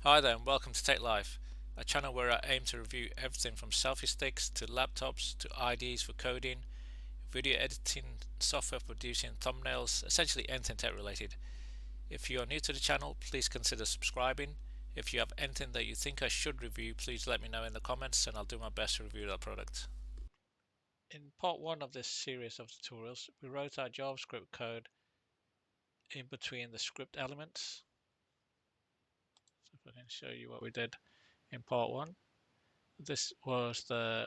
Hi there and welcome to Tech Life, a channel where I aim to review everything from selfie sticks to laptops to IDEs for coding, video editing, software producing thumbnails, essentially anything tech related. If you are new to the channel, please consider subscribing. If you have anything that you think I should review, please let me know in the comments and I'll do my best to review that product. In part 1 of this series of tutorials, we wrote our JavaScript code in between the script elements. So if I can show you what we did in part 1. This was the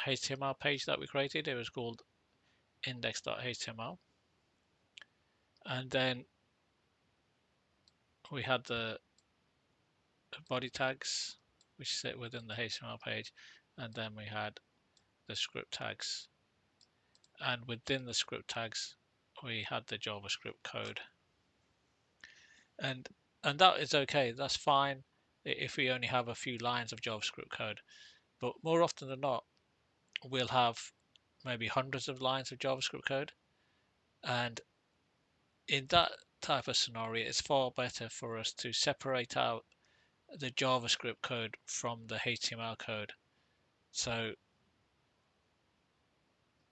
HTML page that we created. It was called index.html, and then we had the body tags which sit within the HTML page, and then we had the script tags, and within the script tags we had the JavaScript code, and that is okay, that's fine if we only have a few lines of JavaScript code. But more often than not, we'll have maybe hundreds of lines of JavaScript code, and in that type of scenario, it's far better for us to separate out the JavaScript code from the HTML code. So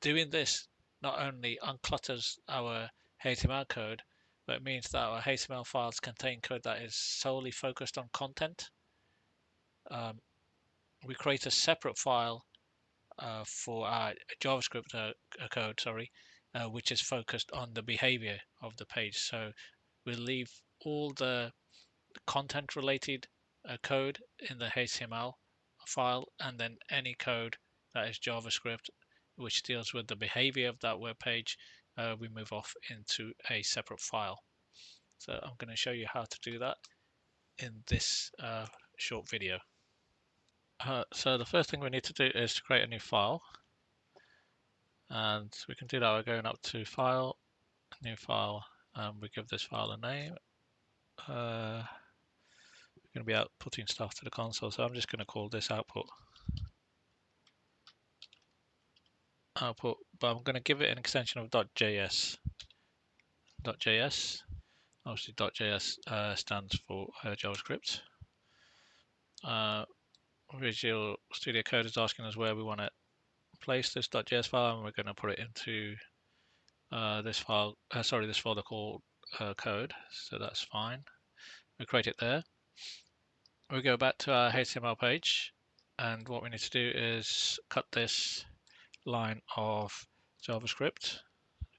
doing this not only unclutters our HTML code, but it means that our HTML files contain code that is solely focused on content. We create a separate file for our JavaScript code, which is focused on the behavior of the page. So we'll leave all the content related code in the HTML file, and then any code that is JavaScript which deals with the behavior of that web page, we move off into a separate file. So I'm going to show you how to do that in this short video. So the first thing we need to do is to create a new file, and we can do that by going up to File, New File, and we give this file a name. We're going to be outputting stuff to the console, so I'm just going to call this output, but I'm going to give it an extension of .js. Obviously .js stands for JavaScript. Visual Studio Code is asking us where we want to place this .js file, and we're going to put it into this folder called code. So that's fine. We create it there. We go back to our HTML page, and what we need to do is cut this line of JavaScript,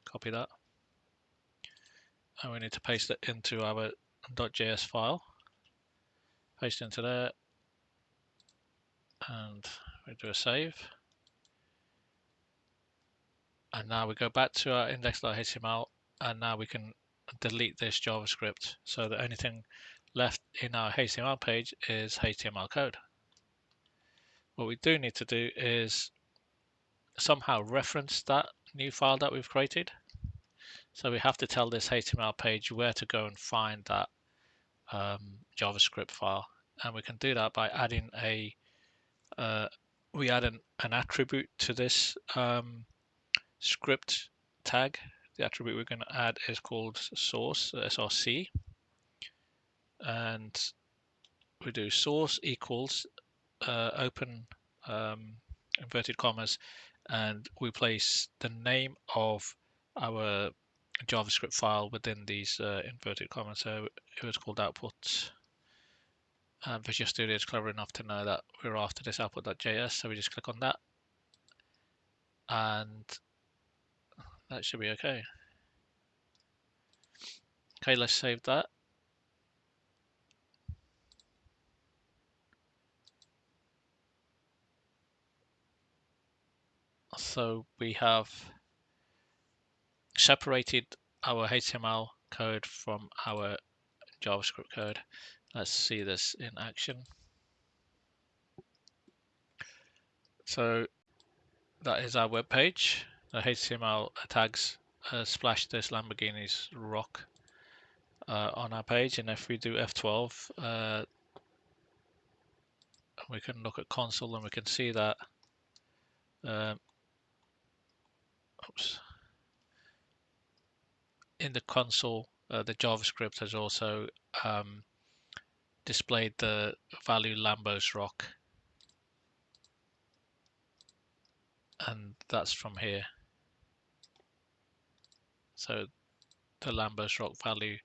copy that, and we need to paste it into our .js file. Paste into there, and we do a save. And now we go back to our index.html, and now we can delete this JavaScript, so the only thing left in our HTML page is HTML code. What we do need to do is somehow reference that new file that we've created. So we have to tell this HTML page where to go and find that JavaScript file, and we can do that by adding we add an attribute to this script tag. The attribute we're going to add is called source, src, and we do source equals open inverted commas, and we place the name of our JavaScript file within these inverted commas. So it was called output. And Visual Studio is clever enough to know that we're after this output.js, so we just click on that, and that should be okay. Okay, let's save that. So we have separated our HTML code from our JavaScript code. Let's see this in action. So that is our web page. The HTML tags splash this Lamborghini's rock on our page, and if we do F12, we can look at console and we can see that in the console the JavaScript has also displayed the value Lambos rock, and that's from here. So the Lambos rock value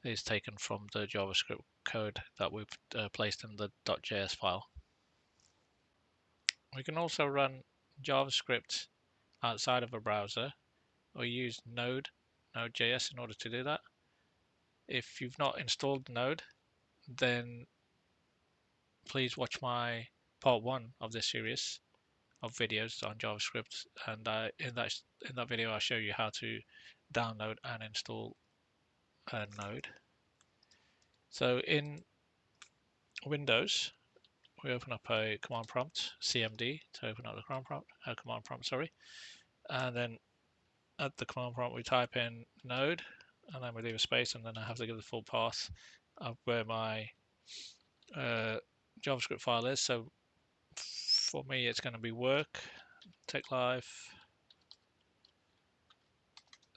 is taken from the JavaScript code that we've placed in the .js file. We can also run JavaScript outside of a browser or use Node.js in order to do that. If you've not installed Node, then please watch my part 1 of this series of videos on JavaScript, and in that video I'll show you how to download and install Node. So in Windows, we open up a command prompt, CMD, to open up the command prompt, sorry, and then at the command prompt we type in node, and then we leave a space, and then I have to give the full path of where my JavaScript file is. So for me it's going to be work, take life,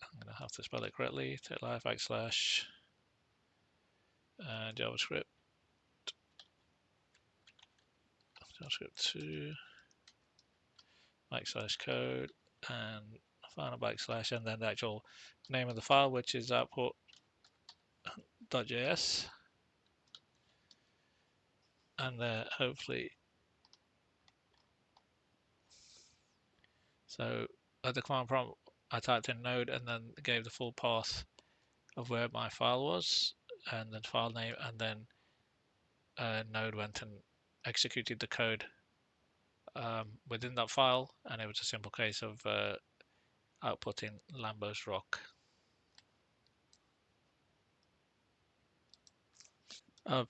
I'm going to have to spell it correctly, take life / and JavaScript 2 / code and final / and then the actual name of the file, which is output.js, and hopefully, so at the command prompt I typed in node and then gave the full path of where my file was and then file name, and then node went and executed the code within that file, and it was a simple case of outputting Lambos rock.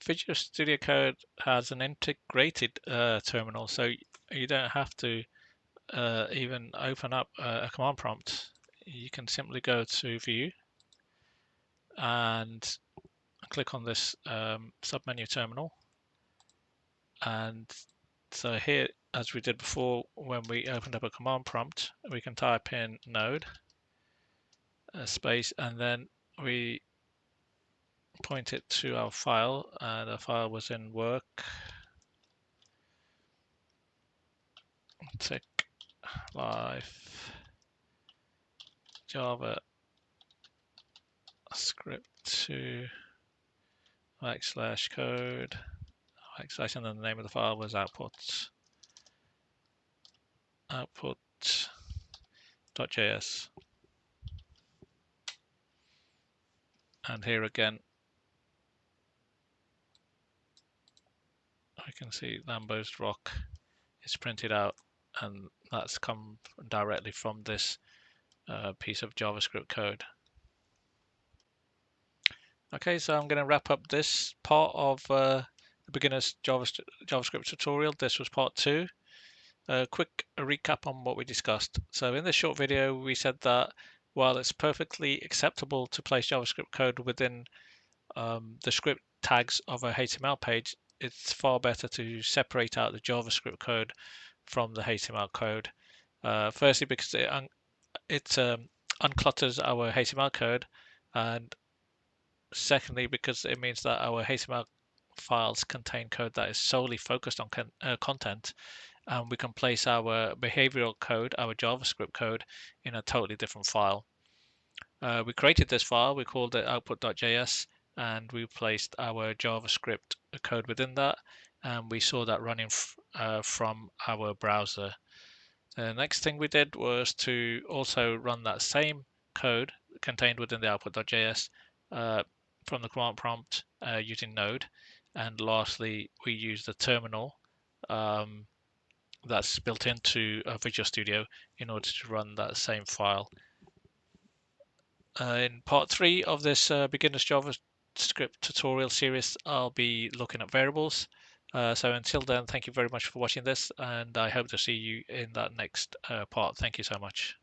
Visual Studio Code has an integrated terminal, so you don't have to even open up a command prompt. You can simply go to View and click on this submenu terminal, and so here, as we did before when we opened up a command prompt, we can type in node space, and then we point it to our file, and the file was in work tick life JavaScript 2 / code / and then the name of the file was output.js. And here again I can see Lambos rock is printed out, and that's come directly from this piece of JavaScript code. Okay, so I'm going to wrap up this part of the beginner's JavaScript tutorial. This was part 2. A quick recap on what we discussed. So in this short video we said that while it's perfectly acceptable to place JavaScript code within the script tags of a HTML page, it's far better to separate out the JavaScript code from the HTML code. Firstly, because it unclutters our HTML code, and secondly, because it means that our HTML files contain code that is solely focused on content, and we can place our behavioral code, our JavaScript code, in a totally different file. We created this file, we called it output.js, and we placed our JavaScript code within that, and we saw that running from our browser. The next thing we did was to also run that same code contained within the output.js from the command prompt using Node. And lastly, we used the terminal that's built into Visual Studio in order to run that same file. In part 3 of this beginner's JavaScript tutorial series, I'll be looking at variables. So until then, thank you very much for watching this, and I hope to see you in that next part. Thank you so much.